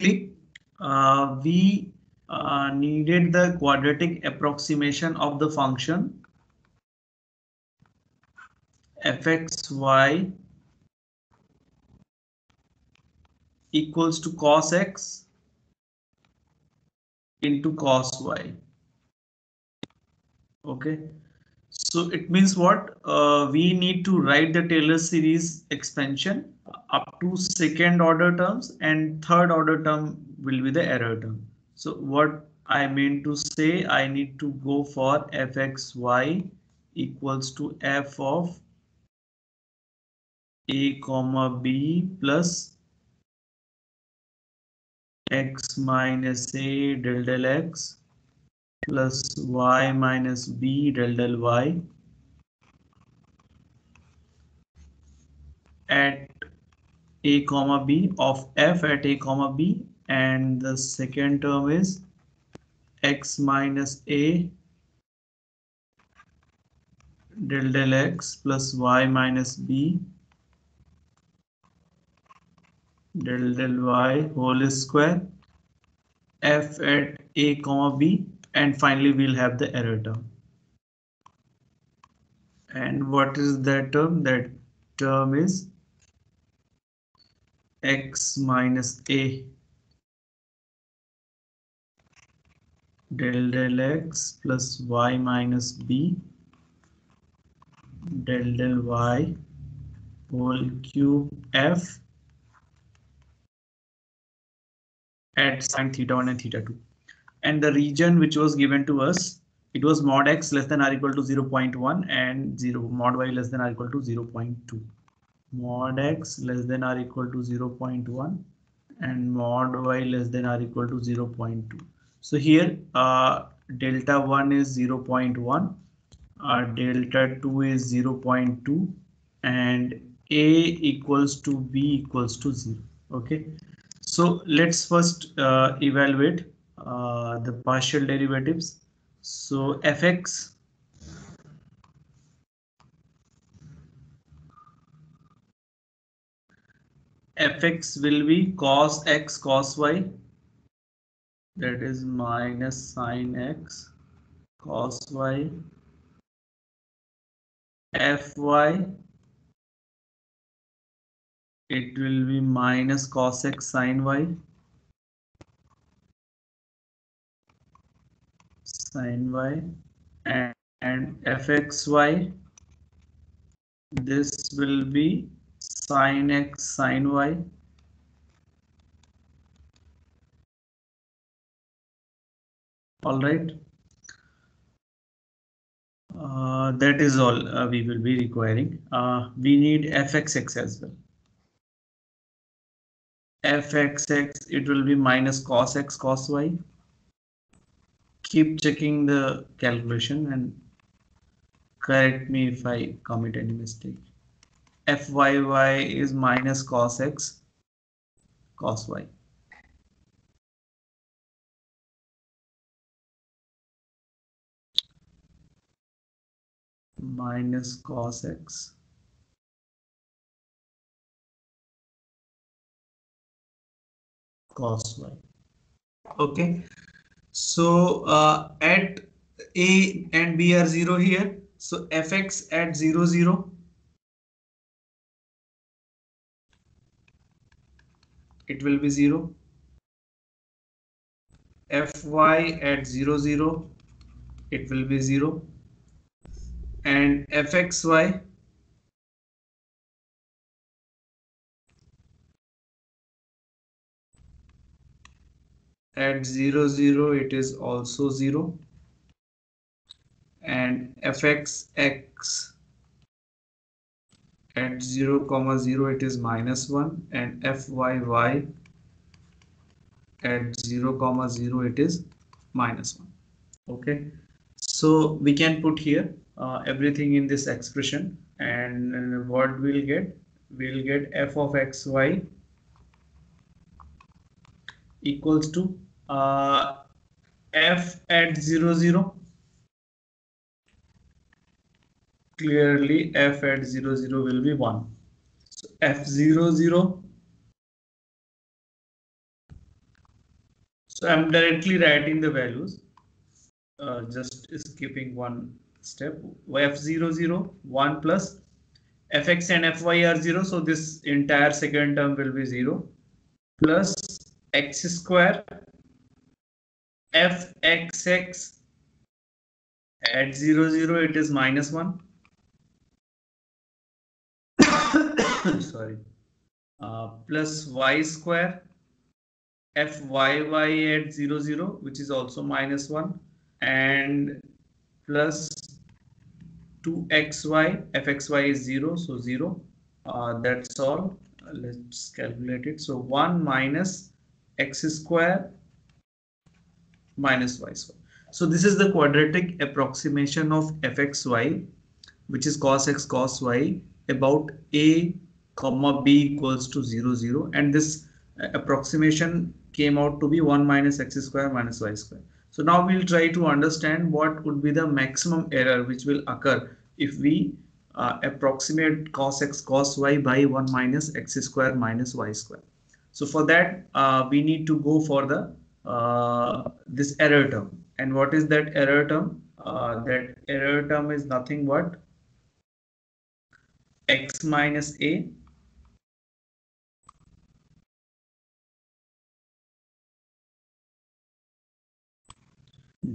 we needed the quadratic approximation of the function fxy equals to cos x into cos y. Okay, so it means what? We need to write the Taylor series expansion up to second order terms, and third order term will be the error term. So what I mean to say, I need to go for fxy equals to f of a comma b plus x minus a del del x plus y minus b del del y at a comma b of f at a comma b, and the second term is x minus a del del x plus y minus b del del y whole square f at a comma b, and finally we'll have the error term. And what is that term? That term is x minus a del del x plus y minus b del del y whole cube f at sine theta 1 and theta 2. And the region which was given to us, it was mod x less than or equal to 0.1 and 0 mod y less than or equal to 0.2. Mod x less than or equal to 0.1 and mod y less than or equal to 0.2. So here delta 1 is 0.1, delta 2 is 0.2, and a equals to b equals to 0. Okay, so let's first evaluate the partial derivatives. So fx will be cos x cos y, that is minus sin x cos y. Fy, it will be minus cos x sin y and fxy, this will be sin x sin y. All right, that is all we will be requiring. We need fxx as well. Fxx, it will be minus cos x cos y. Keep checking the calculation and correct me if I commit any mistake. Fyy is minus cos x cos y. Minus cos x cos y. Okay, so at a and b are 0 here, so fx at 0 0, it will be 0. Fy at 0 0, it will be 0, and fxy at 0 0, it is also 0, and fxx at 0 comma 0, it is minus 1, and fyy at 0 comma 0, it is minus 1. Okay, so we can put here everything in this expression, and what we'll get f of xy equals to f at 0 0. Clearly f at 0 0 will be 1. So f 0 0 So I'm directly writing the values, just skipping one step. F0, 0, 1 plus fx and fy are 0. So this entire second term will be 0 plus x square fxx at 0, 0, it is minus 1. Sorry. Plus y square fyy at 0, 0, which is also minus 1, and plus 2xy fxy is 0, so 0. That's all. Let's calculate it. So 1 minus x square minus y square. So this is the quadratic approximation of fxy, which is cos x cos y, about a comma b equals to 0, 0, and this approximation came out to be 1 minus x square minus y square. So now we'll try to understand what would be the maximum error which will occur if we approximate cos x cos y by 1 minus x square minus y square. So for that we need to go for the this error term. And what is that error term? That error term is nothing but x minus a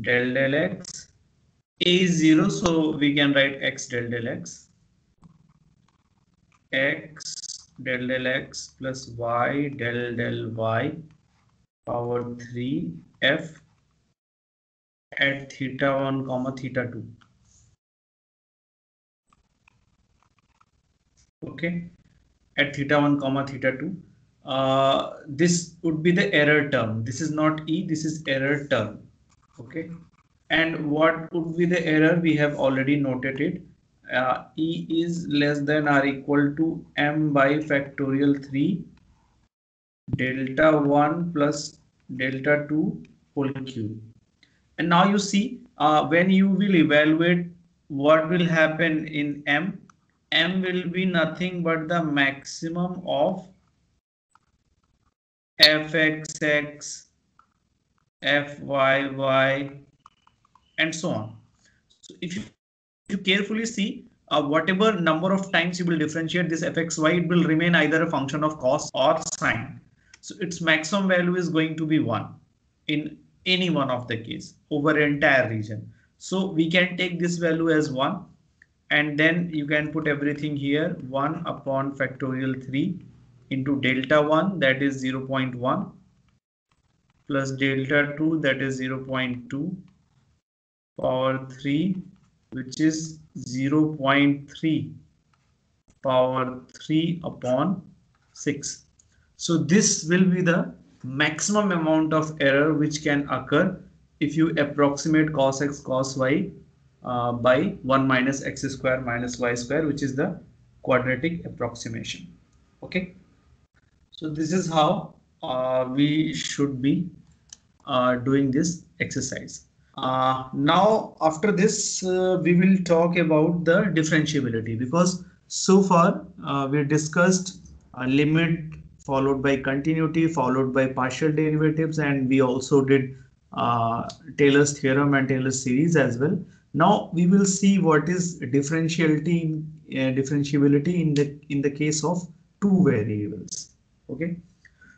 del x. A is 0, so we can write x del x. X del x plus y del y power 3 f at theta 1 comma theta 2. Okay, at theta 1 comma theta 2. This would be the error term. This is not e, this is error term. Okay, and what would be the error? We have already noted it. E is less than or equal to m by factorial 3 delta 1 plus delta 2 whole cube. And now you see when you will evaluate what will happen in m, m will be nothing but the maximum of fxx, fyy, and so on. So if you carefully see, whatever number of times you will differentiate this fxy, it will remain either a function of cos or sine. So its maximum value is going to be 1 in any one of the case over entire region. So we can take this value as 1, and then you can put everything here. 1 upon factorial 3 into delta 1, that is 0.1, plus delta 2, that is 0.2, power 3, which is 0.3 power 3 upon 6. So this will be the maximum amount of error which can occur if you approximate cos x cos y by 1 minus x square minus y square, which is the quadratic approximation. Okay, so this is how we should be doing this exercise. Now after this we will talk about the differentiability, because so far we discussed limit followed by continuity followed by partial derivatives, and we also did Taylor's theorem and Taylor's series as well. Now we will see what is differentiability in the case of two variables. Okay,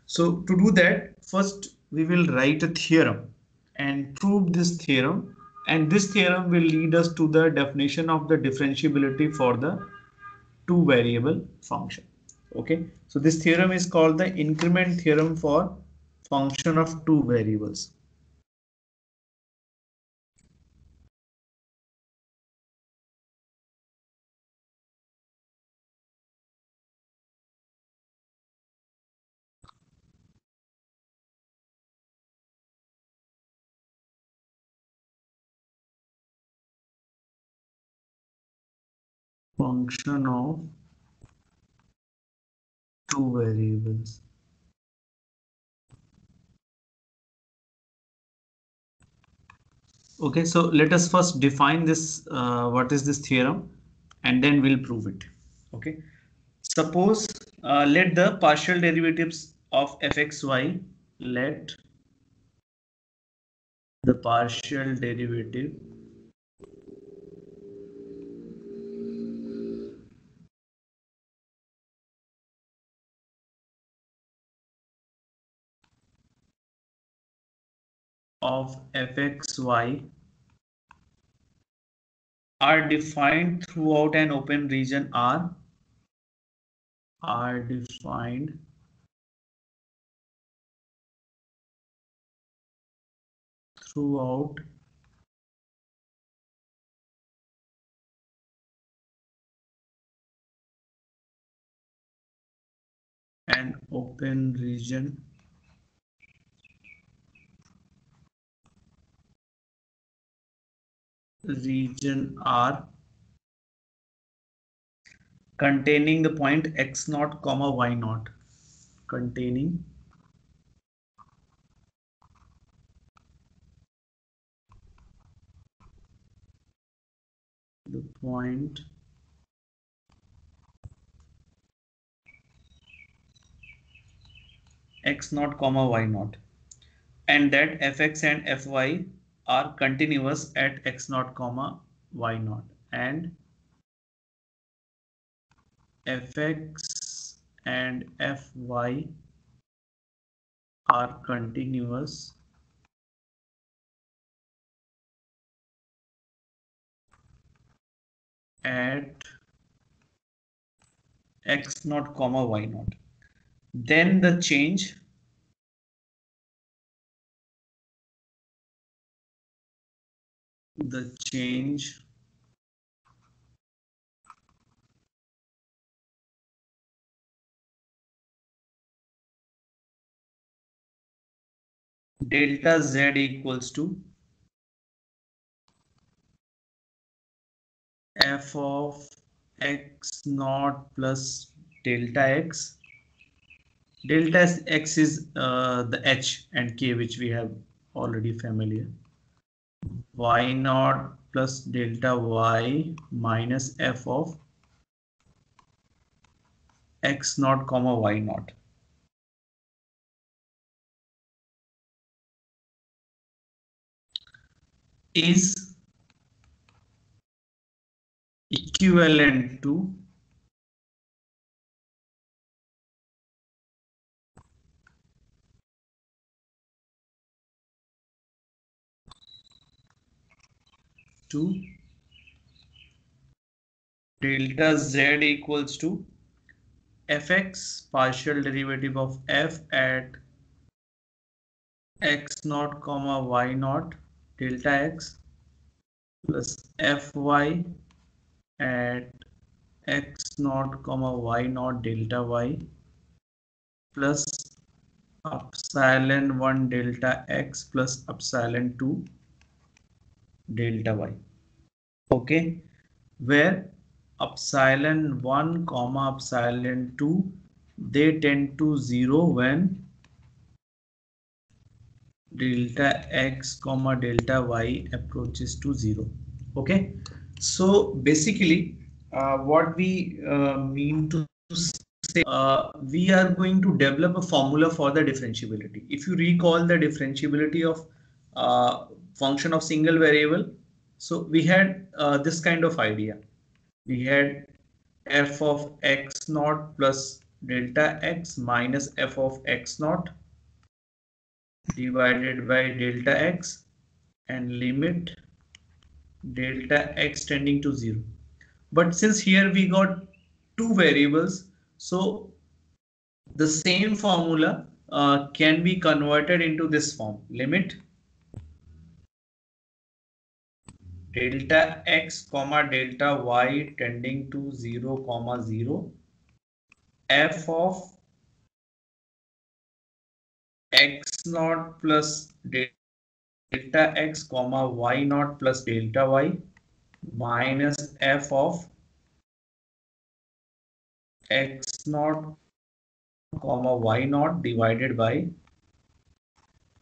so to do that, first we will write a theorem and prove this theorem, and this theorem will lead us to the definition of the differentiability for the two variable function. Okay, so this theorem is called the increment theorem for function of two variables. Function of two variables. Okay, so let us first define this, what is this theorem, and then we'll prove it. Okay, suppose let the partial derivatives of fxy, let the partial derivative of fxy are defined throughout an open region R are defined throughout an open region R containing the point x naught comma y naught, containing the point x naught comma y naught, and that fx and fy are continuous at x naught comma y naught, and fx and fy are continuous at x naught comma y naught. Then the change delta z equals to f of x naught plus delta x. Delta x is the h and k, which we have already familiar. Y naught plus delta y minus f of x naught comma y naught. Is equivalent to delta z equals to fx partial derivative of f at x naught comma y naught delta x plus fy at x naught comma y naught delta y plus epsilon 1 delta x plus epsilon 2 delta y. Okay, where epsilon 1 comma epsilon 2 they tend to 0 when delta x comma delta y approaches to 0. Okay, so basically what we mean to say, we are going to develop a formula for the differentiability. If you recall the differentiability of function of single variable, so we had this kind of idea. We had f of x naught plus delta x minus f of x naught divided by delta x and limit delta x tending to 0. But since here we got two variables, so the same formula can be converted into this form. Limit delta x comma delta y tending to 0 comma 0 f of x naught plus delta x comma y naught plus delta y minus f of x naught comma y naught divided by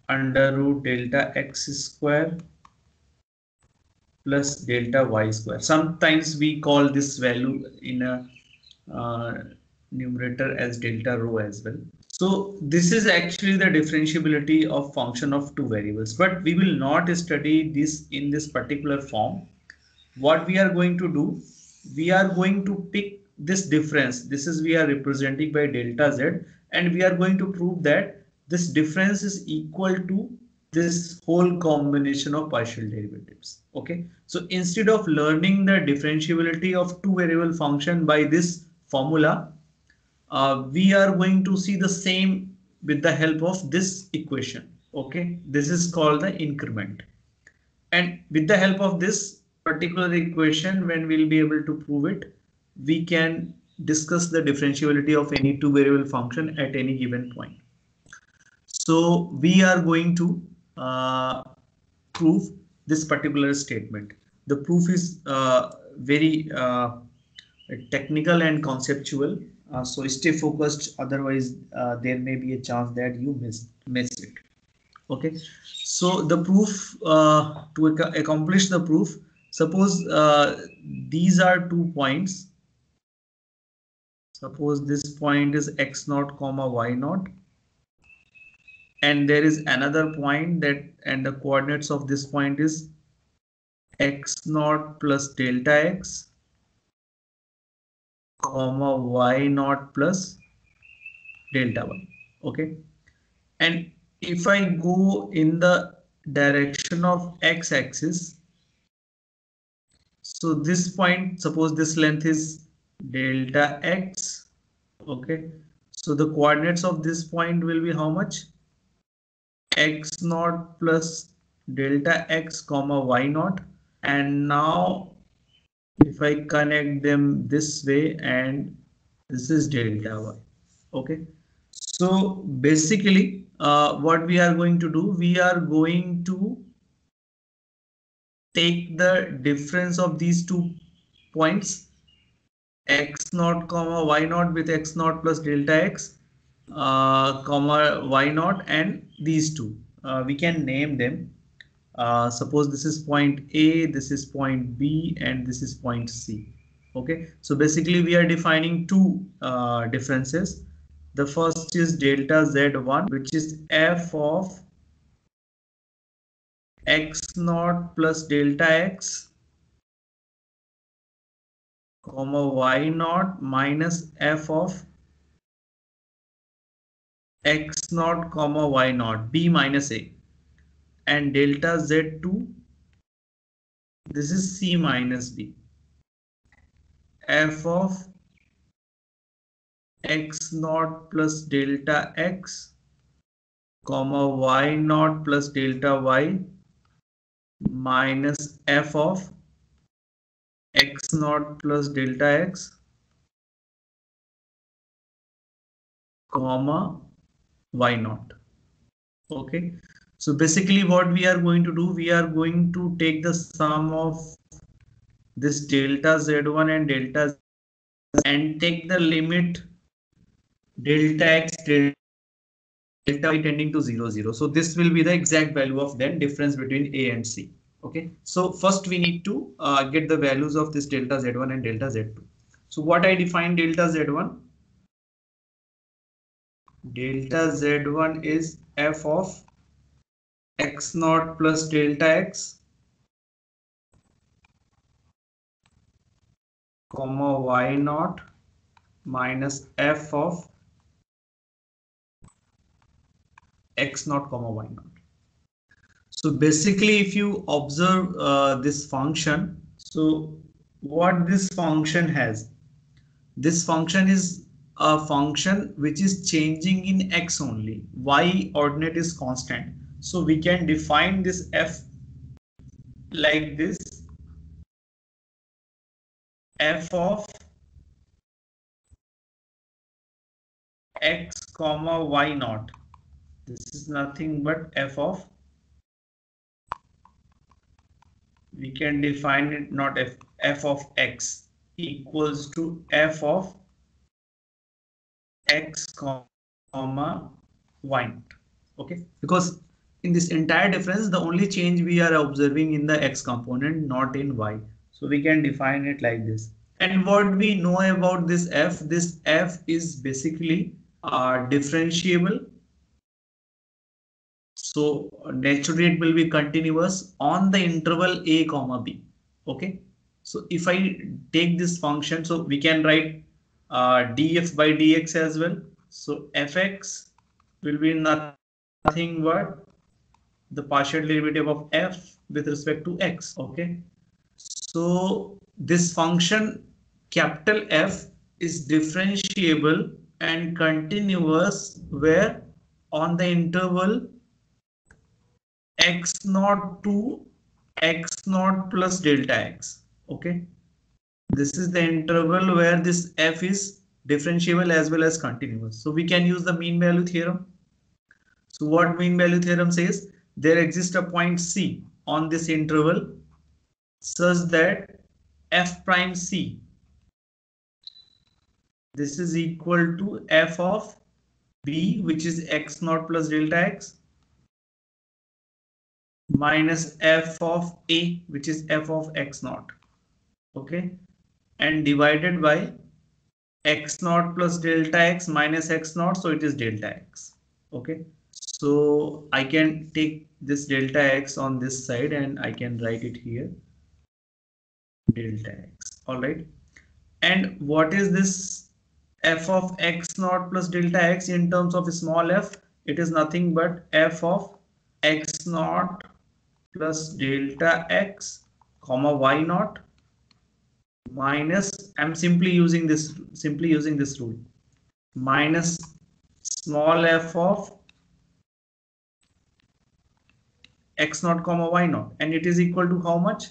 under root delta x square plus delta y square. Sometimes we call this value in a numerator as delta rho as well. So this is actually the differentiability of function of two variables, but we will not study this in this particular form. What we are going to do, we are going to pick this difference. This is we are representing by delta z, and we are going to prove that this difference is equal to this whole combination of partial derivatives. Okay, so instead of learning the differentiability of two variable function by this formula, we are going to see the same with the help of this equation. Okay, this is called the increment. And with the help of this particular equation, when we'll be able to prove it, we can discuss the differentiability of any two variable function at any given point. So we are going to prove this particular statement. The proof is very technical and conceptual. So stay focused, otherwise there may be a chance that you miss it. Okay, so the proof, to accomplish the proof, suppose these are 2 points. Suppose this point is x naught comma y naught, and there is another point that, and the coordinates of this point is x naught plus delta x comma y naught plus delta y. Okay, and if I go in the direction of x-axis, so this point, suppose this length is delta x. Okay, so the coordinates of this point will be how much? X naught plus delta x comma y naught. And now if I connect them this way, and this is delta y. Okay, so basically what we are going to do, we are going to take the difference of these 2 points, x naught comma y naught with x naught plus delta x comma y naught, and these two we can name them. Suppose this is point A, this is point B, and this is point C. Okay, so basically we are defining two differences. The first is delta z1, which is f of x naught plus delta x comma y naught minus f of x naught comma y naught b minus a, and delta z2, this is c minus b, f of x naught plus delta x comma y naught plus delta y minus f of x naught plus delta x comma y naught. Okay, so basically what we are going to do, we are going to take the sum of this delta z1 and delta z, and take the limit delta x delta y tending to 0 0. So this will be the exact value of then difference between A and C. Okay, so first we need to get the values of this delta z1 and delta z2. So what I define delta z1? Delta z1 is f of x naught plus delta x comma y naught minus f of x naught comma y naught. So basically if you observe this function, so what this function has, this function is a function which is changing in x only, y ordinate is constant. So we can define this f like this, f of x comma y naught, this is nothing but f of, we can define it not f of x equals to f of x comma y naught. Okay, because in this entire difference the only change we are observing in the x component, not in y. So we can define it like this. And what we know about this f is basically are differentiable. So natural rate will be continuous on the interval a comma b. Okay. So if I take this function, so we can write df by dx as well. So fx will be nothing but the partial derivative of f with respect to x. Okay. So this function capital F is differentiable and continuous where on the interval x naught to x naught plus delta x. Okay. This is the interval where this f is differentiable as well as continuous. So we can use the mean value theorem. So what mean value theorem says? There exists a point C on this interval such that f prime C, this is equal to f of b, which is x naught plus delta x, minus f of a, which is f of x naught. Okay. And divided by x naught plus delta x minus x naught, so it is delta x. Okay. So I can take this delta x on this side and I can write it here, delta x. All right. And what is this f of x naught plus delta x in terms of small f? It is nothing but f of x naught plus delta x comma y naught minus, I'm simply using this rule, minus small f of x naught comma y naught, and it is equal to how much?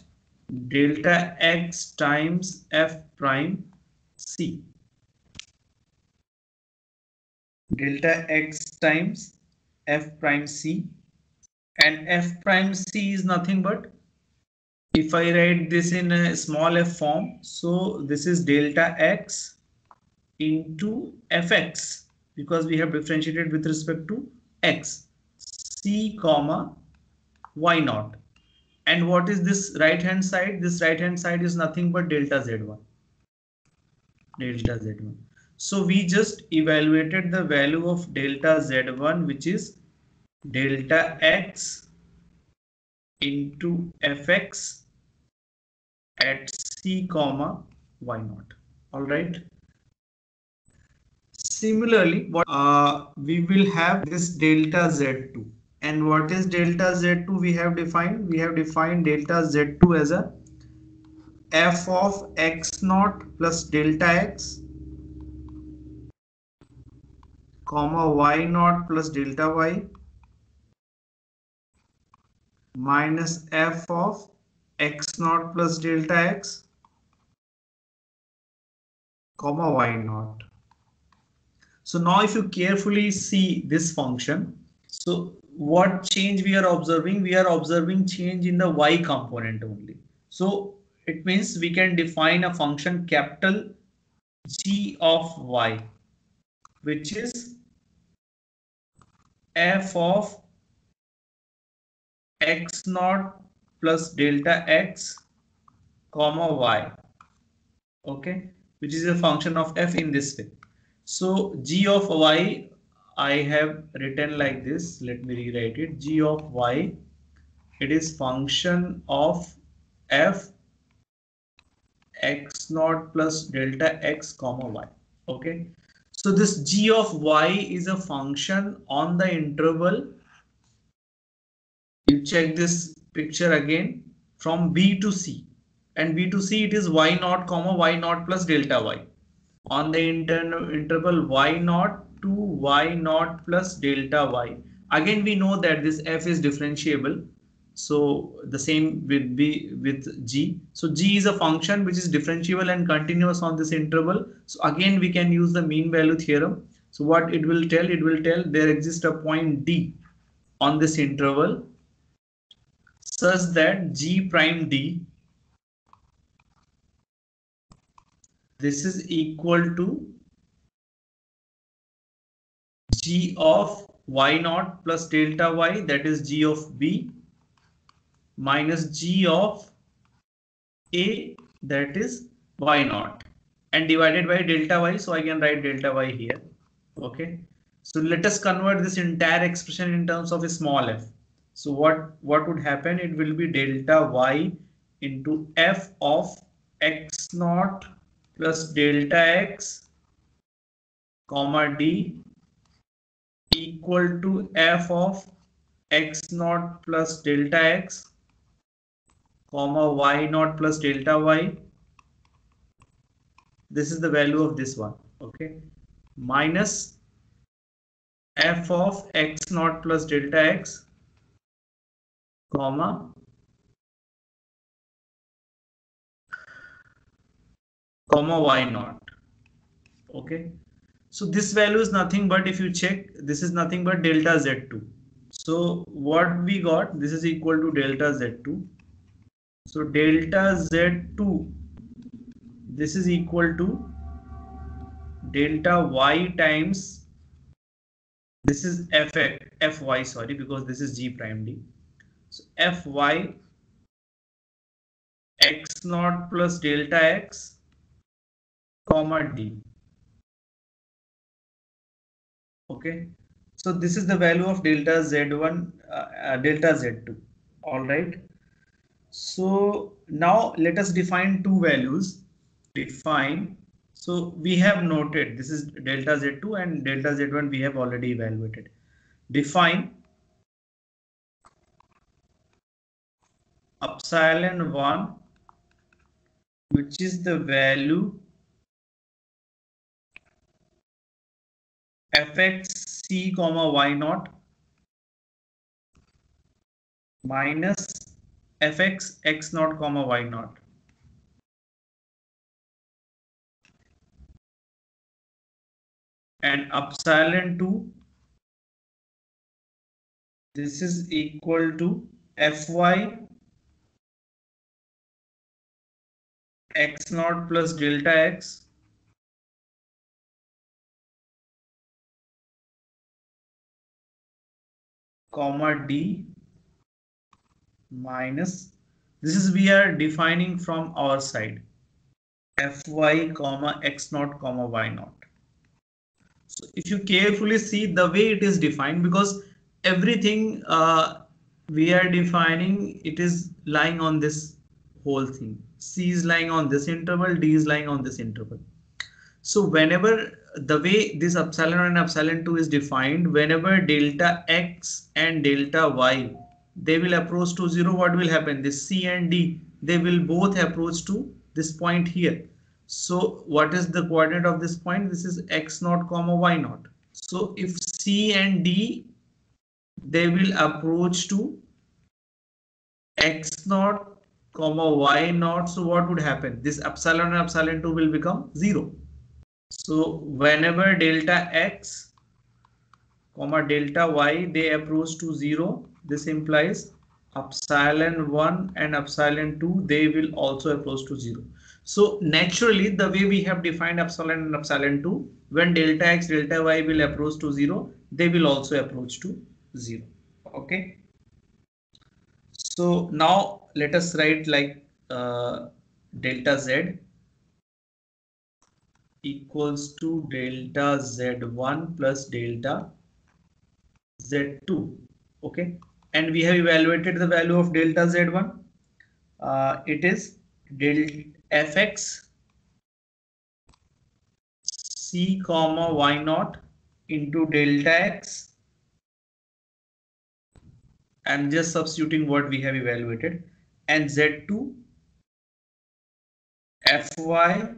Delta x times f prime c. Delta x times f prime c, and f prime c is nothing but, if I write this in a small f form, so this is delta x into fx, because we have differentiated with respect to x, c comma y naught. And what is this right hand side? This right hand side is nothing but delta z1. Delta z1. So we just evaluated the value of delta z1, which is delta x into fx at c comma y naught. All right. Similarly, what we will have this delta z2. And what is delta z2? We have defined delta z2 as a f of x naught plus delta x comma y naught plus delta y minus f of x naught plus delta x comma y naught. So now if you carefully see this function, so what change we are observing? We are observing change in the y component only. So it means we can define a function capital G of y, which is f of x naught plus delta x comma y. Okay, which is a function of f in this way. So g of y I have written like this. Let me rewrite it. G of y, it is function of f x naught plus delta x comma y. Okay, so this g of y is a function on the interval. You check this picture again from b to c, and b to c it is y naught comma y naught plus delta y. On the interval y naught to y naught plus delta y. Again, we know that this f is differentiable. So the same will be with g. So g is a function which is differentiable and continuous on this interval. So again, we can use the mean value theorem. So what it will tell? It will tell there exists a point D on this interval such that g prime D, this is equal to g of y naught plus delta y, that is g of b, minus g of a, that is y naught, and divided by delta y. So I can write delta y here. Okay, so let us convert this entire expression in terms of a small f. So what would happen? It will be delta y into f of x naught plus delta x comma d equal to f of x naught plus delta x comma y naught plus delta y. This is the value of this one. Okay, minus f of x naught plus delta x comma y naught. Okay, so this value is nothing but, if you check, this is nothing but delta z2. So what we got, this is equal to delta z2. So delta z2, this is equal to delta y times, this is fy, sorry, because this is g prime d. So fy x naught plus delta x comma d. Okay, so this is the value of delta z1, delta z2. All right, so now let us define two values. Define, so we have noted this is delta z2 and delta z1 we have already evaluated. Define epsilon 1, which is the value fx c comma y naught minus fx x naught comma y naught. And epsilon 2, this is equal to fy x naught plus delta x comma d minus, this is we are defining from our side, fy comma x naught comma y naught. So if you carefully see the way it is defined, because everything we are defining, it is lying on this whole thing. C is lying on this interval, D is lying on this interval. So whenever the way this epsilon and epsilon 2 is defined, whenever delta x and delta y, they will approach to 0, what will happen? This C and D, they will both approach to this point here. So what is the coordinate of this point? This is x naught comma y naught. So if C and D, they will approach to x naught comma y naught. So what would happen? This epsilon and epsilon 2 will become 0. So whenever delta x comma delta y, they approach to 0, this implies epsilon 1 and epsilon 2, they will also approach to 0. So naturally, the way we have defined epsilon and epsilon 2, when delta x, delta y will approach to 0, they will also approach to 0. Okay. So now let us write like delta z equals to delta z1 plus delta z2. Okay, and we have evaluated the value of delta z1. It is delta fx c comma y naught into delta x. I'm just substituting what we have evaluated, and z2 fy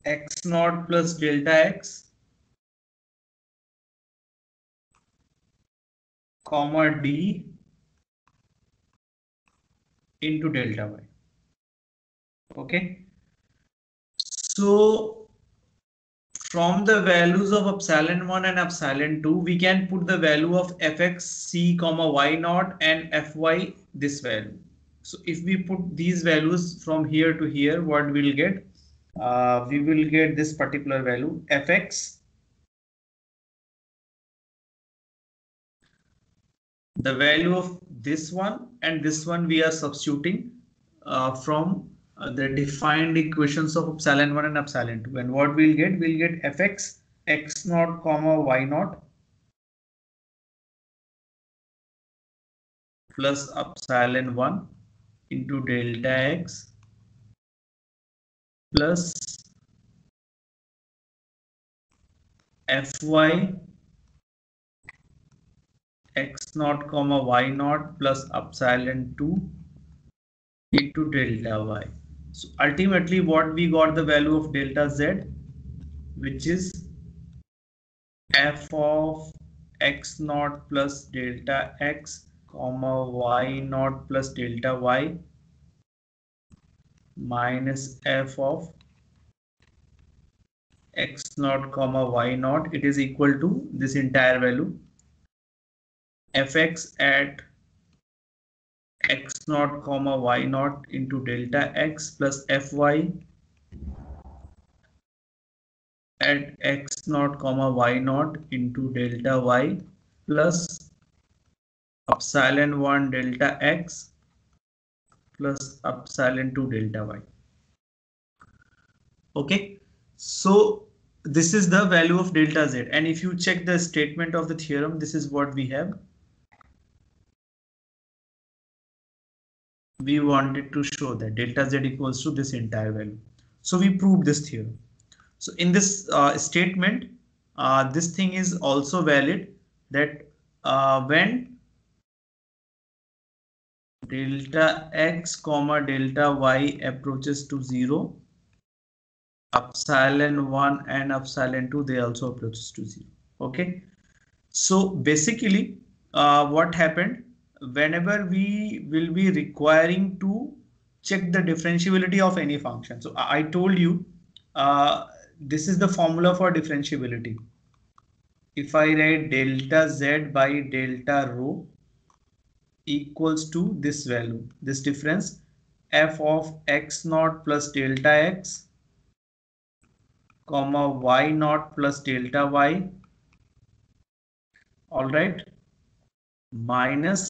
x naught plus delta x comma d into delta y. Okay, so from the values of epsilon 1 and epsilon 2, we can put the value of fx c comma y naught and fy this value. So if we put these values from here to here, what we'll get? We will get this particular value fx, the value of this one and this one we are substituting from the defined equations of epsilon 1 and epsilon 2. And what we'll get fx x naught comma y naught plus epsilon 1 into delta x plus fy x naught comma y naught plus epsilon 2 into delta y. So ultimately what we got the value of delta z, which is f of x naught plus delta x comma y naught plus delta y minus f of x naught comma y naught. It is equal to this entire value fx at x naught comma y naught into delta x plus fy at x naught comma y naught into delta y plus epsilon 1 delta x plus epsilon 2 delta y. Okay, so this is the value of delta z, and if you check the statement of the theorem, this is what we have. We wanted to show that delta z equals to this entire value. So we proved this theorem. So in this statement, this thing is also valid, that when delta x comma delta y approaches to 0, epsilon 1 and epsilon 2 they also approaches to 0. Okay, so basically what happened, whenever we will be requiring to check the differentiability of any function. So I told you this is the formula for differentiability. If I write delta z by delta rho equals to this value, this difference, f of x naught plus delta x comma y naught plus delta y, all right, minus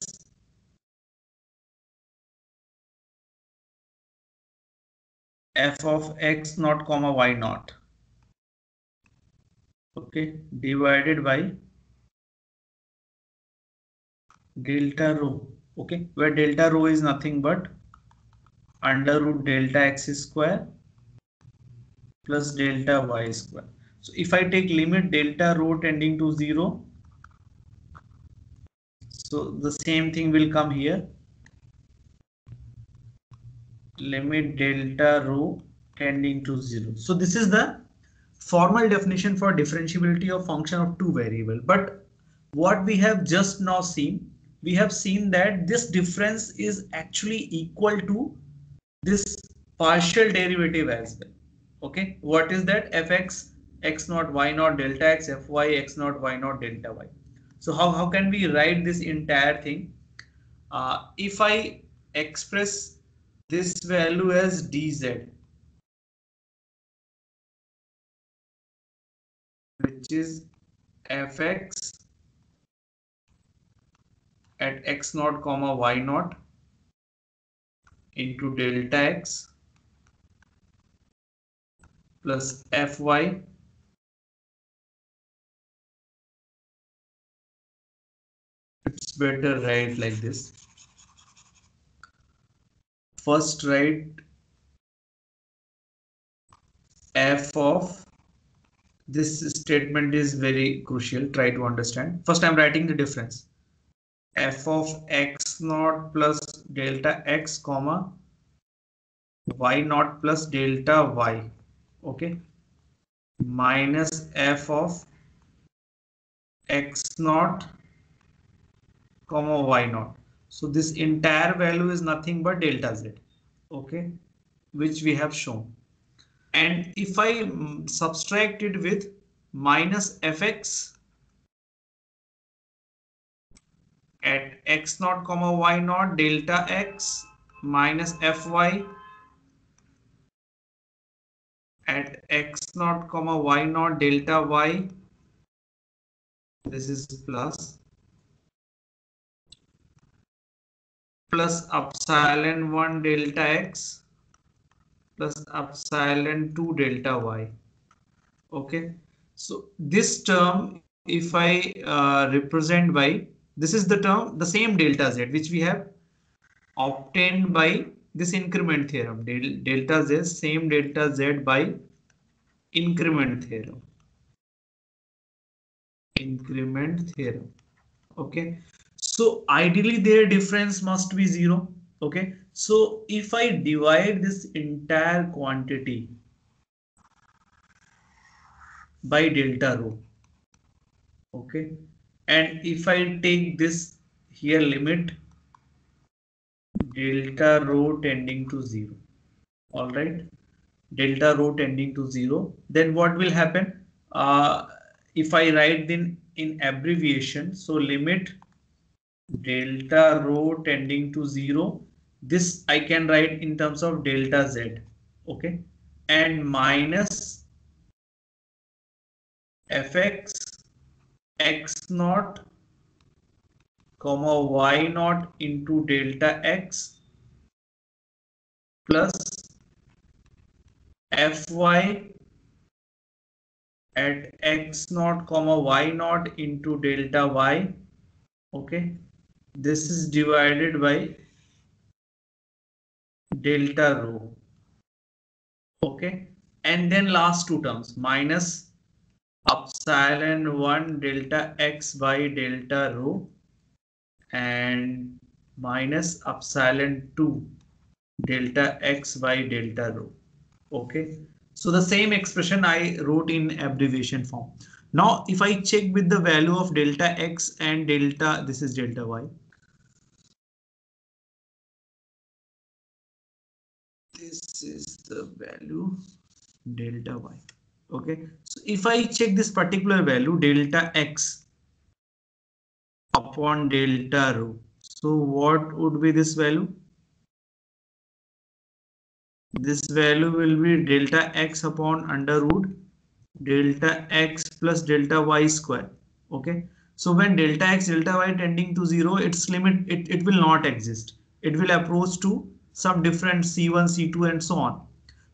f of x naught comma y naught, okay, divided by delta rho, okay, where delta rho is nothing but under root delta x square plus delta y square. So if I take limit delta rho tending to 0, so the same thing will come here, limit delta rho tending to 0. So this is the formal definition for differentiability of function of two variable. But what we have just now seen, we have seen that this difference is actually equal to this partial derivative as well. Okay, what is that? Fx x naught y naught delta x, fy x naught y naught delta y. So how can we write this entire thing? If I express this value as dz, which is fx at x naught comma y naught into delta x plus fy it's better write like this. First write f of, this statement is very crucial, try to understand. First I'm writing the difference, f of x naught plus delta x comma y naught plus delta y, okay, minus f of x naught comma y naught. So this entire value is nothing but delta z, okay, which we have shown. And if I subtract it with minus fx at x naught comma y naught delta x minus fy at x naught comma y naught delta y, this is plus epsilon 1 delta x plus epsilon 2 delta y. Okay, so this term, if I represent by, this is the term, the same delta z which we have obtained by this increment theorem. Delta z, same delta z by increment theorem. Okay, so ideally their difference must be 0. Okay, so if I divide this entire quantity by delta rho, okay, and if I take this here limit delta rho tending to 0, all right, delta rho tending to 0, then what will happen? If I write in abbreviation, so limit delta rho tending to 0, this I can write in terms of delta z, okay, and minus fx x naught comma y naught into delta x plus fy at x naught comma y naught into delta y. Okay, this is divided by delta rho. Okay, and then last two terms minus epsilon 1 delta x by delta rho and minus epsilon 2 delta x by delta rho. Okay, so the same expression I wrote in abbreviation form. Now if I check with the value of delta x and delta, this is delta y, this is the value delta y. Okay, so if I check this particular value delta x upon delta rho, so what would be this value? This value will be delta x upon under root delta x plus delta y square. Okay, so when delta x delta y tending to 0, its limit, it will not exist. It will approach to some different c1 c2 and so on,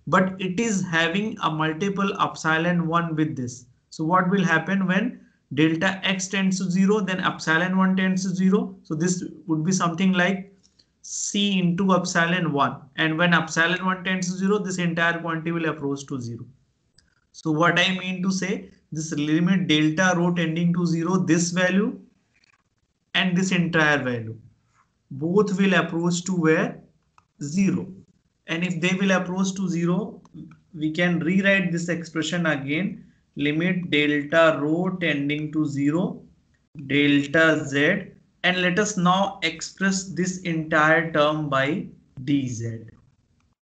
but it is having a multiple epsilon 1 with this. So what will happen when delta x tends to 0, then epsilon 1 tends to 0. So this would be something like c into epsilon 1, and when epsilon 1 tends to 0, this entire quantity will approach to 0. So what I mean to say, this limit delta rho tending to 0, this value and this entire value, both will approach to where? 0. And if they will approach to 0, we can rewrite this expression again. Limit delta rho tending to 0, delta z, and let us now express this entire term by dz.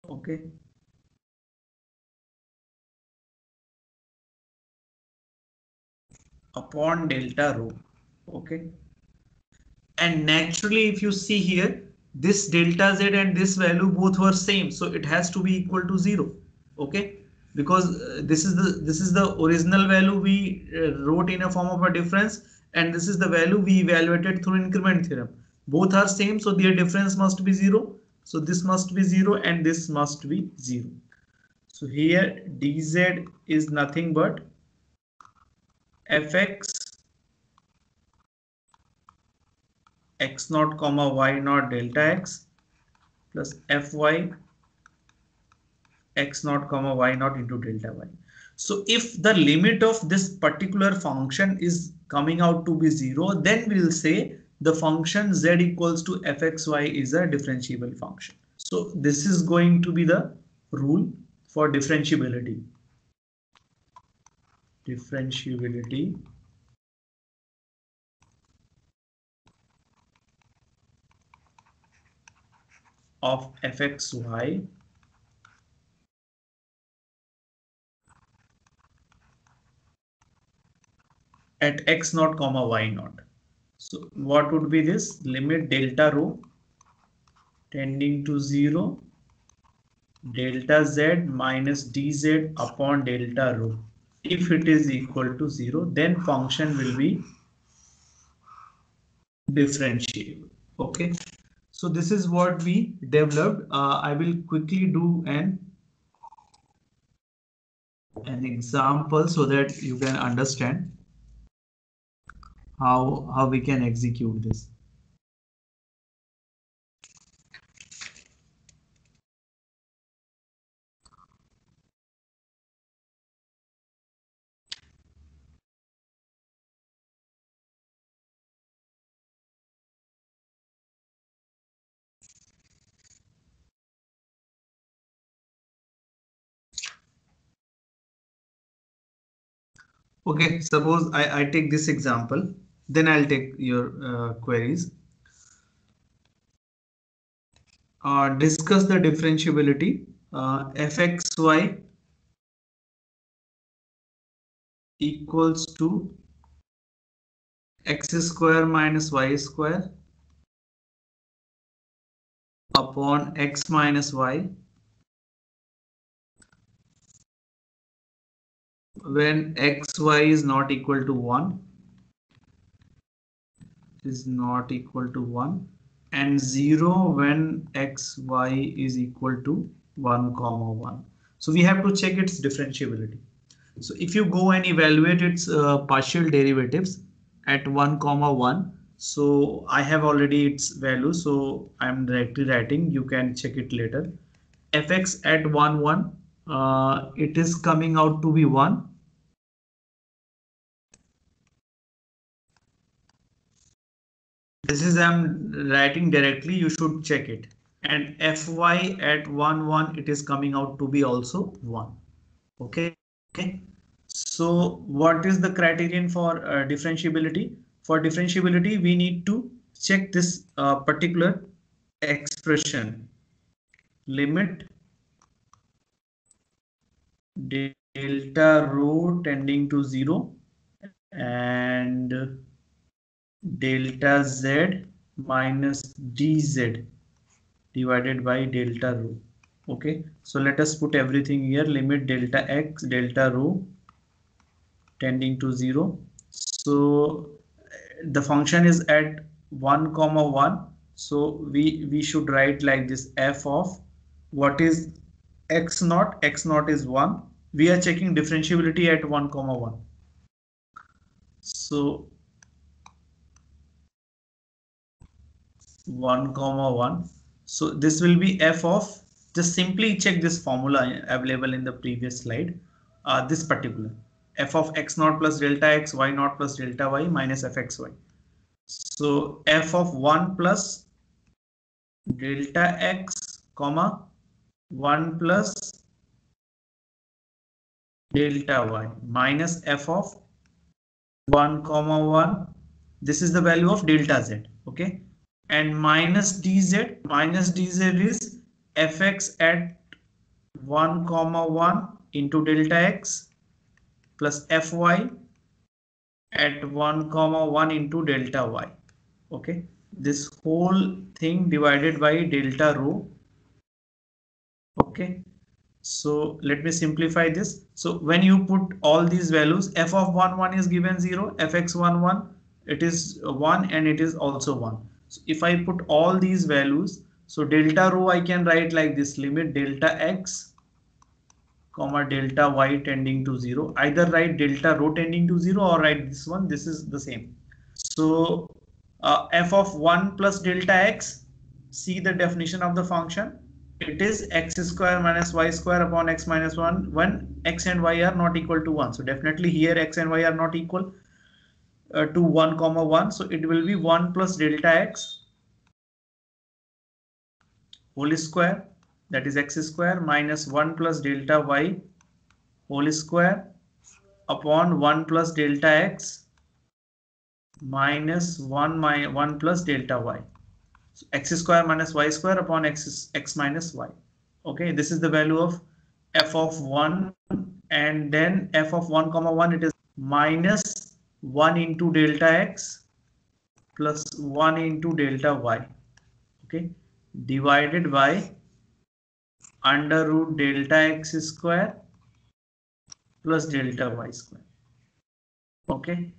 Okay. Upon delta rho. Okay. And naturally, if you see here, this delta z and this value both were same, so it has to be equal to 0. Okay, because this is the original value we wrote in a form of a difference, and this is the value we evaluated through increment theorem. Both are same, so their difference must be 0. So this must be 0 and this must be 0. So here dz is nothing but fx x naught comma y naught delta x plus fy x naught comma y naught into delta y. So if the limit of this particular function is coming out to be 0, then we will say the function z equals to fxy is a differentiable function. So this is going to be the rule for differentiability. Differentiability of fxy at x naught comma y naught. So what would be this? Limit delta rho tending to 0, delta z minus dz upon delta rho. If it is equal to 0, then function will be differentiable. Okay, so this is what we developed. I will quickly do an an example so that you can understand how we can execute this. Okay, suppose I take this example, then I'll take your queries. Discuss the differentiability. Fxy equals to x square minus y square upon x minus y when xy is not equal to 1, is not equal to 1, and 0 when xy is equal to 1 comma 1. So we have to check its differentiability. So if you go and evaluate its partial derivatives at 1 comma 1, so I have already its value, so I'm directly writing, you can check it later. Fx at 1 1, it is coming out to be 1. This is I'm writing directly, you should check it. And Fy at 1 1, it is coming out to be also 1. Okay. So what is the criterion for differentiability? For differentiability, we need to check this particular expression. Limit delta rho tending to 0 and delta z minus dz divided by delta rho. Okay, so let us put everything here. Limit delta x delta rho tending to 0. So the function is at 1 comma 1, so we should write like this: f of what is x naught is 1. We are checking differentiability at 1 comma 1, so 1 comma 1, so this will be f of, just simply check this formula available in the previous slide, this particular f of x naught plus delta x, y naught plus delta y minus fxy. So f of 1 plus delta x comma 1 plus delta y minus f of 1 comma 1, this is the value of delta z. Okay, and minus dz is fx at 1 comma 1 into delta x plus fy at 1 comma 1 into delta y. Okay, this whole thing divided by delta rho. Okay, so let me simplify this. So when you put all these values, f of 1 1 is given 0, fx 1 1, it is 1, and it is also 1. So if I put all these values, so delta rho I can write like this: limit delta x comma delta y tending to 0. Either write delta rho tending to 0 or write this one, this is the same. So f of 1 plus delta x, see the definition of the function. It is x square minus y square upon x minus 1 when x and y are not equal to 1. So definitely here x and y are not equal to 1 comma 1. So it will be 1 plus delta x whole square, that is x square, minus 1 plus delta y whole square upon 1 plus delta x minus 1 plus delta y. So x square minus y square upon x minus y. Okay, this is the value of f of 1, and then f of 1 comma 1, it is minus 1 into delta x plus 1 into delta y. Okay, divided by under root delta x square plus delta y square. Okay,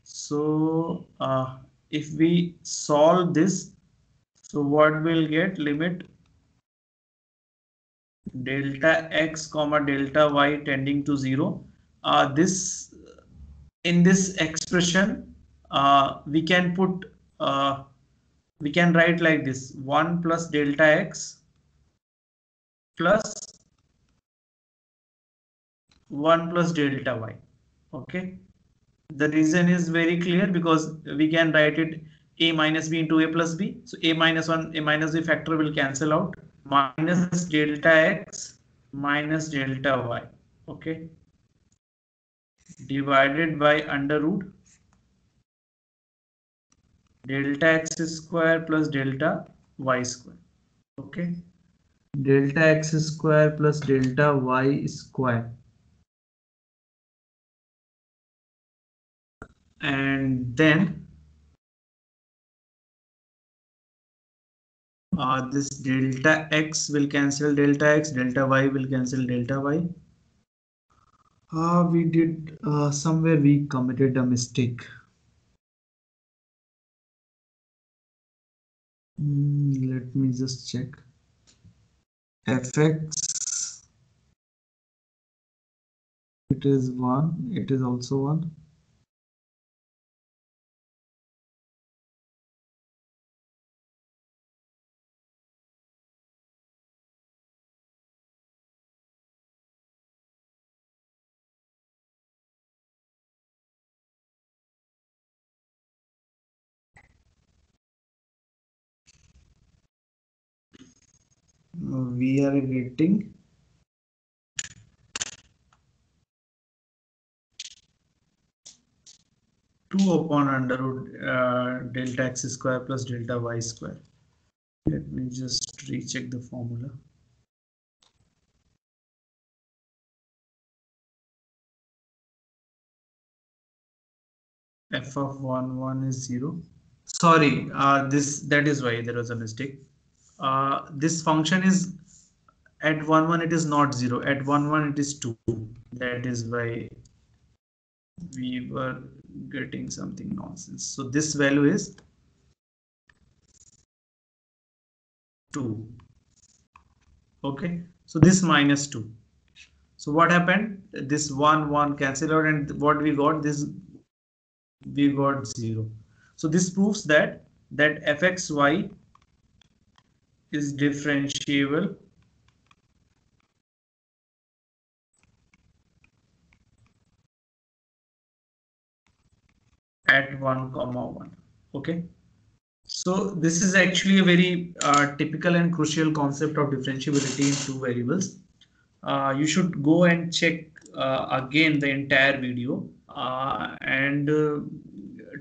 so if we solve this, so what we'll get: limit delta x comma delta y tending to 0. This in this expression we can put we can write like this: 1 plus delta x plus 1 plus delta y. Okay, the reason is very clear because we can write it a minus b into a plus b. So a minus 1, a minus b factor will cancel out, minus delta x minus delta y. Okay, divided by under root delta x square plus delta y square. Okay, delta x square plus delta y square, and then this delta x will cancel delta x, delta y will cancel delta y. We did somewhere we committed a mistake. Let me just check. Fx, it is 1, it is also 1. We are getting 2 upon under root delta x square plus delta y square. Let me just recheck the formula. F of 1 is 0. Sorry, that is why there was a mistake. This function is at 1 it is not 0. At 1 it is 2. That is why we were getting something nonsense. So this value is 2. Okay, so this minus 2. So what happened? This 1 cancel out, and what we got, this we got 0. So this proves that fxy is differentiable at 1, 1. Okay, so this is actually a very typical and crucial concept of differentiability in two variables. You should go and check again the entire video and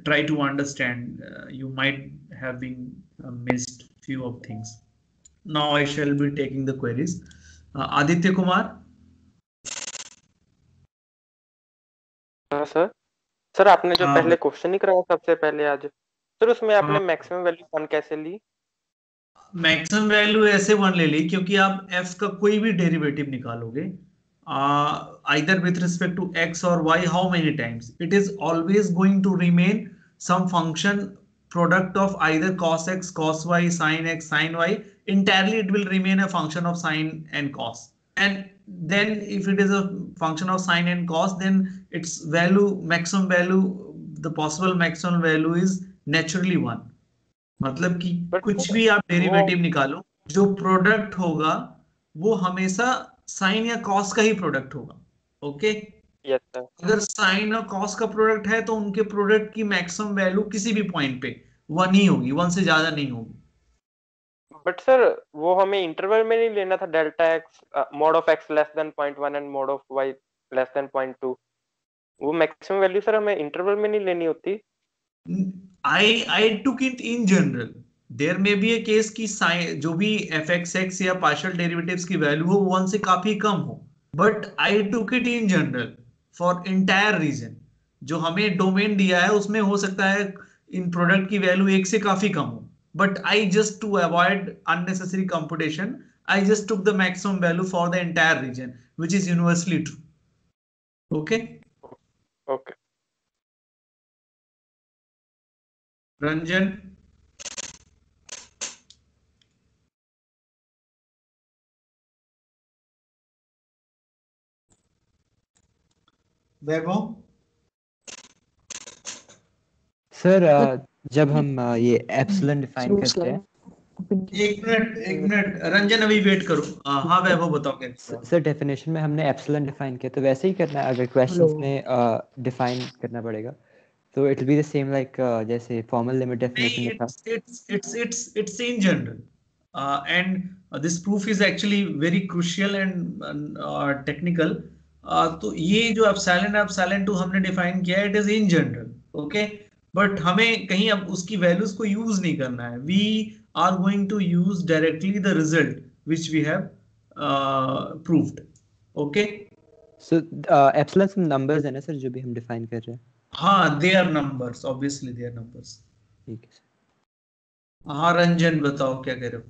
try to understand. You might have been missed few of things. Now I shall be taking the queries. Aditya Kumar. Sir sir आपने जो पहले question नहीं कराया सबसे पहले आज, sir उसमें आपने मैक्सिमम वैल्यू 1 कैसे ली? मैक्सिमम वैल्यू ऐसे 1 ले ली क्योंकि आप f का कोई भी डेरिवेटिव निकालोगे either with respect to x or y, how many times it is always going to remain some function product of either cos x, cos y, sin x, sin y. Entirely it will remain a function of sin and cos, and then if it is a function of sin and cos, then its value, maximum value, the possible maximum value is naturally 1. मतलब कि कुछ भी आप derivative निकालो, जो product होगा वो हमेशा साइन या कॉस का ही प्रोडक्ट होगा. ओके, अगर साइन और कॉस का प्रोडक्ट है तो उनके प्रोडक्ट की मैक्सिमम वैल्यू किसी भी पॉइंट पे 1 ही होगी, 1 से ज्यादा नहीं होगी. बट सर वो हमें इंटरवल में नहीं लेना था, delta x mod of x less than 0.1 and mod of y less than 0.2. वो मैक्सिमम वैल्यू सर हमें इंटरवल में नहीं लेनी होती. I took it in general. There may be a case कि जो भी fxx या partial derivatives की वैल्यू हो 1 से काफी कम हो, but I took it in general for entire region. जो हमें डोमेन दिया है उसमें हो सकता है इन प्रोडक्ट की वैल्यू 1 से काफी कम हो, but I just to avoid unnecessary computation, I just took the maximum value for the entire region, which is universally true. Okay. Okay. Ranjan. Vaibhav sir जब हम ये एप्सिलॉन डिफाइन करते हैं, एक मिनट रंजन अभी वेट करो। हाँ वैभव बताओ क्या। सर डेफिनेशन में हमने एप्सिलॉन डिफाइन किया तो वैसे ही करना है, अगर क्वेश्चंस में डिफाइन करना पड़ेगा तो it will be the same like जैसे फॉर्मल लिमिट डेफिनेशन में था। It's in general, and this proof is actually very crucial and technical. तो ये जो एप्सिलॉन 2 हमने डिफाइन किया है, it is in general, okay, but हमें कहीं अब उसकी वैल्यूज को यूज नहीं करना है। We are going to use directly the result which we have proved, okay. So epsilon सब नंबर्स है ना सर जो भी हम डिफाइन कर रहे हैं? हाँ, they are numbers, obviously they are numbers. ठीक है सर। हाँ रंजन बताओ क्या कह रहे हो।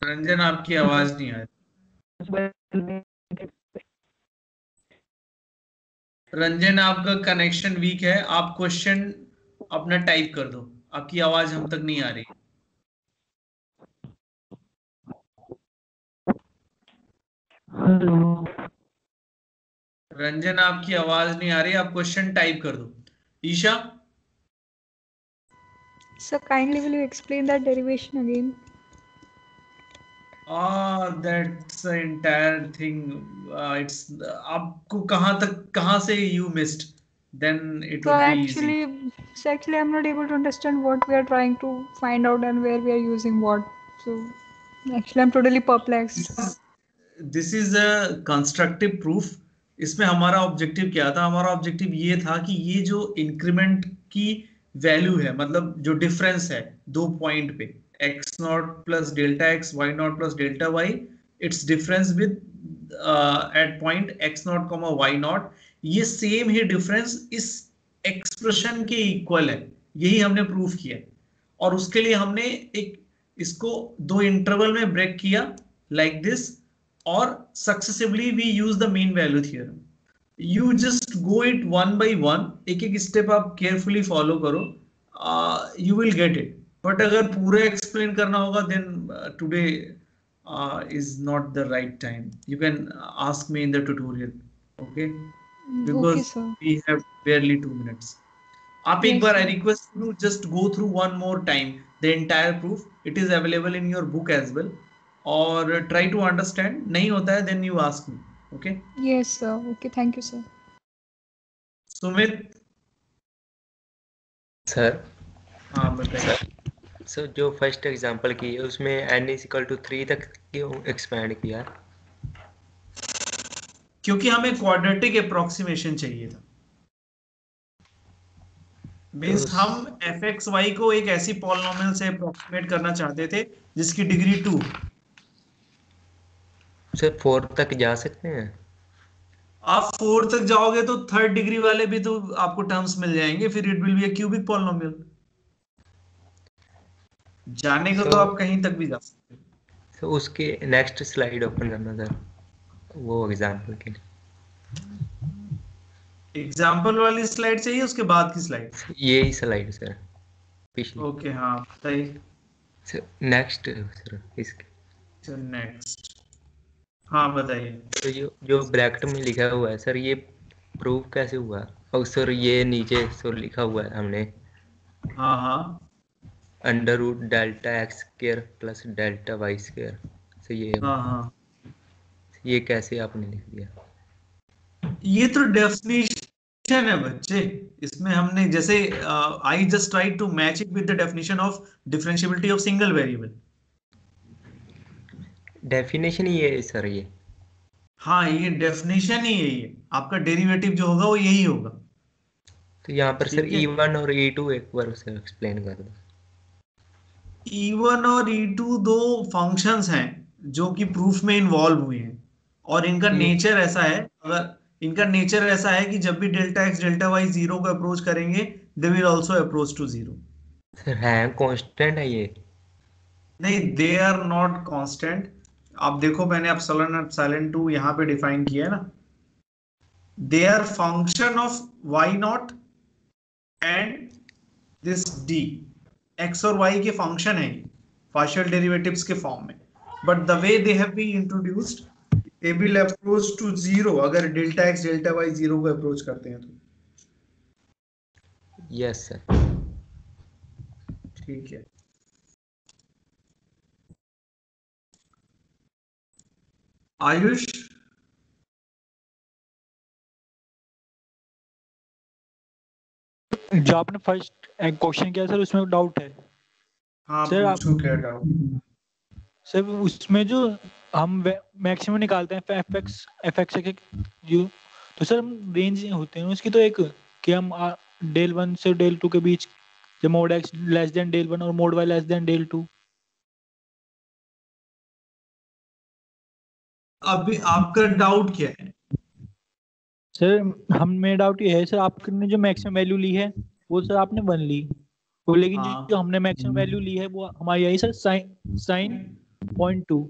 रंजन आपकी आवाज नहीं आ रही। रंजन आपका कनेक्शन वीक है, आप क्वेश्चन अपना टाइप कर दो, आपकी आवाज हम तक नहीं आ रही। रंजन आपकी आवाज नहीं आ रही, आप क्वेश्चन टाइप कर दो। Isha So kindly will you explain that derivation again? that's the entire thing. It's आपको कहाँ से you missed, then it So would be easy. actually I'm not able to understand what we are trying to find out and where we are using what. So actually I'm totally perplexed. This is a constructive proof. इसमें हमारा objective क्या था? हमारा objective ये था कि ये जो इंक्रीमेंट की वैल्यू है, मतलब जो डिफरेंस है दो पॉइंट पे, x not plus delta x, y not plus delta y, it's difference with at point x not comma y not, ये सेम ही डिफरेंस इस एक्सप्रेशन के इक्वल है। यही हमने प्रूफ किया और उसके लिए हमने एक इसको दो इंटरवल में ब्रेक किया like this, or successively we use the mean value theorem. You just go it one by one, एक एक स्टेप आप केयरफुली फॉलो करो, you will get it. But अगर पूरे एक्सप्लेन करना होगा then today is not the right time. You can ask me in the tutorial, okay? Because Okay, sir. we have barely 2 minutes. आप एक Yes, bar I sir. request you just go through one more time the entire proof. It is available in your book as well. और try to understand. नहीं होता है then you ask me, okay? Yes, sir. Okay, thank you, sir. Sumit sir. हाँ बताइए। Sir जो first example की है उसमें n = 3 तक क्यों एक्सपेंड किया? क्योंकि हमें क्वाड्रेटिक अप्रोक्सीमेशन चाहिए था। मींस हम fxy को एक ऐसी पॉलिनोमियल से अप्रोक्सीमेट करना चाहते थे जिसकी डिग्री 2। सर 4 तक जा सकते हैं? आप 4 तक जाओगे तो थर्ड डिग्री वाले भी तो आपको टर्म्स मिल जाएंगे, फिर it will be a cubic polynomial. जाने को तो आप कहीं तक भी जा सकते हैं। तो उसके नेक्स्ट स्लाइड ओपन करना सर, वो एग्जांपल के लिए। एग्जाम्पल वाली स्लाइड चाहिए उसके बाद की स्लाइड? यही स्लाइड सर, पिछली। ओके हाँ बताइए सर नेक्स्ट सर इसके। नेक्स्ट हाँ बताइए। तो जो ब्रैकेट में लिखा हुआ है सर, ये प्रूफ कैसे हुआ? और सर ये नीचे सर लिखा हुआ है हमने, हाँ हाँ, √Δx² प्लस Δy²। तो ये हाँ हाँ, ये कैसे आपने लिख दिया? ये तो डेफिनेशन है बच्चे। इसमें हमने जैसे I just try to match it with the definition of differentiability of single variable. Definition ही है सर ये? हाँ ये डेफिनेशन ही है, ये आपका डेरिवेटिव जो होगा वो यही होगा। तो यहाँ पर सर ठीक है? E1 और E2 एक बार उसे एक्सप्लेन कर दो। E1 और E2 दो फंक्शंस हैं जो कि प्रूफ में इन्वॉल्व हुए हैं, और इनका नेचर ऐसा है, अगर इनका नेचर ऐसा है कि जब भी delta x delta y zero को अप्रोच करेंगे they will also approach to zero. Sir है कांस्टेंट है ये? नहीं, दे आर नॉट कांस्टेंट। आप देखो मैंने एप्सिलॉन 2 यहाँ पे डिफाइन किया है ना, they are function of y not and this d। x और y के फंक्शन है पार्शियल डेरिवेटिव्स के फॉर्म में, but the way they have been introduced they will approach to 0 अगर डेल्टा x डेल्टा y 0 को अप्रोच करते हैं तो। Yes sir. ठीक है, आयुष जो आपने फर्स्ट क्वेश्चन किया सर उसमें डाउट है। हाँ सर आप पूछो क्या डाउट। सर उसमें जो हम मैक्सिमम निकालते हैं एफ एक्स के जो, तो सर हम रेंज होते हैं उसकी तो एक कि हम डेल 1 से डेल 2 के बीच जब mod x less than del 1 और mod y less than del 2। अभी आपका डाउट क्या है? सर हमें डाउट ये है सर आपने जो मैक्सिमम वैल्यू ली है वो सर आपने 1 ली, वो लेकिन हाँ। जो हमने मैक्सिमम वैल्यू ली है वो हमारी आई सर साइन 0.2।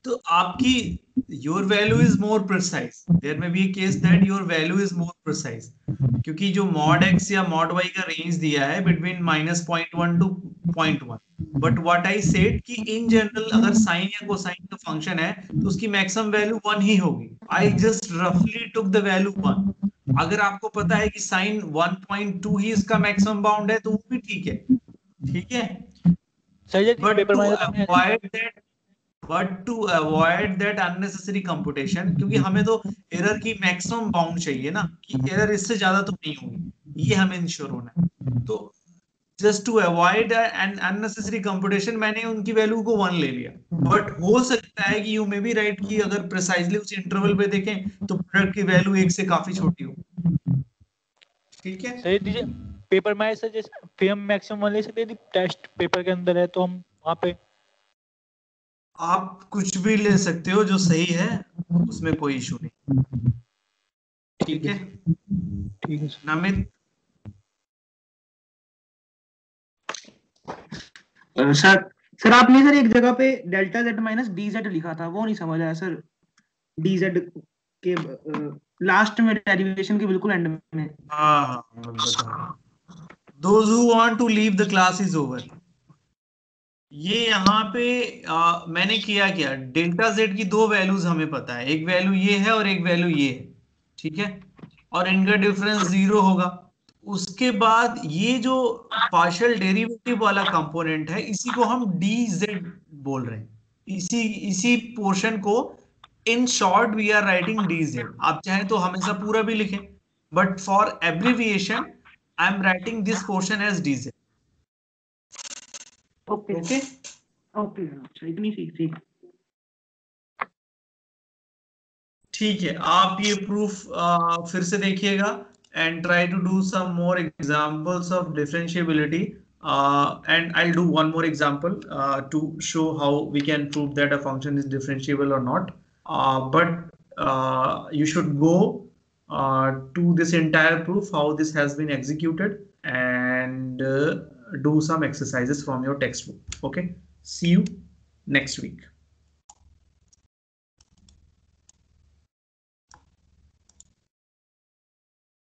तो आपकी your value is more precise, there may be a case that your value is more precise, क्योंकि जो मॉड x या मॉड y का रेंज दिया है between -0.1 to 0.1, but what I said कि इन जनरल अगर साइन या कोसाइन का फंक्शन है तो उसकी मैक्सिमम वैल्यू 1 ही होगी। आई जस्ट रफली टुक द वैल्यू 1। अगर आपको पता है कि साइन 1.2 ही इसका मैक्सिमम बाउंड है तो वो भी ठीक है, ठीक है। Sir but to avoid that unnecessary computation, क्योंकि हमें तो एरर की मैक्सिमम बाउंड चाहिए ना, कि एरर इससे ज्यादा तो नहीं होगी, ये हमें इंश्योर होना है। तो just to avoid an unnecessary computation मैंने उनकी वैल्यू को 1 ले लिया, बट हो सकता है कि यू मे बी राइट कि अगर प्रिसाइजली उस इंटरवल पे देखें तो प्रोडक्ट की वैल्यू 1 से काफी छोटी हो। ठीक है, सही दीजिए पेपर में सर जैसे फिर हम मैक्सिमम 1 ले सकते हैं, टेस्ट पेपर के अंदर है तो हम वहाँ पे आप कुछ भी ले सकते हो जो सही है, उसमें कोई इशू नहीं। ठीक है, ठीक है सर। नमित सर आपने सर एक जगह पे delta Z minus D Z लिखा था, वो नहीं समझ आया सर। डी जेड के लास्ट में डेरिवेशन के बिल्कुल एंड में। हाँ those who want to leave the class is over। ये यहाँ पे मैंने किया क्या, डेल्टा जेड की 2 वैल्यूज हमें पता है, एक वैल्यू ये है और एक वैल्यू ये है, ठीक है, और इनका डिफरेंस 0 होगा। उसके बाद ये जो पार्शियल डेरिवेटिव वाला कंपोनेंट है इसी को हम डी जेड बोल रहे हैं, इसी पोर्शन को in short we are writing d z. आप चाहे तो हमेशा पूरा भी लिखें, but for abbreviation I am writing this portion as d z. Okay okay okay, अच्छा इतनी सी थी। ठीक है, आप ये प्रूफ फिर से देखिएगा and try to do some more examples of differentiability, and I'll do one more example to show how we can prove that a function is differentiable or not, but you should go to this entire proof how this has been executed and do some exercises from your textbook. Okay, see you next week.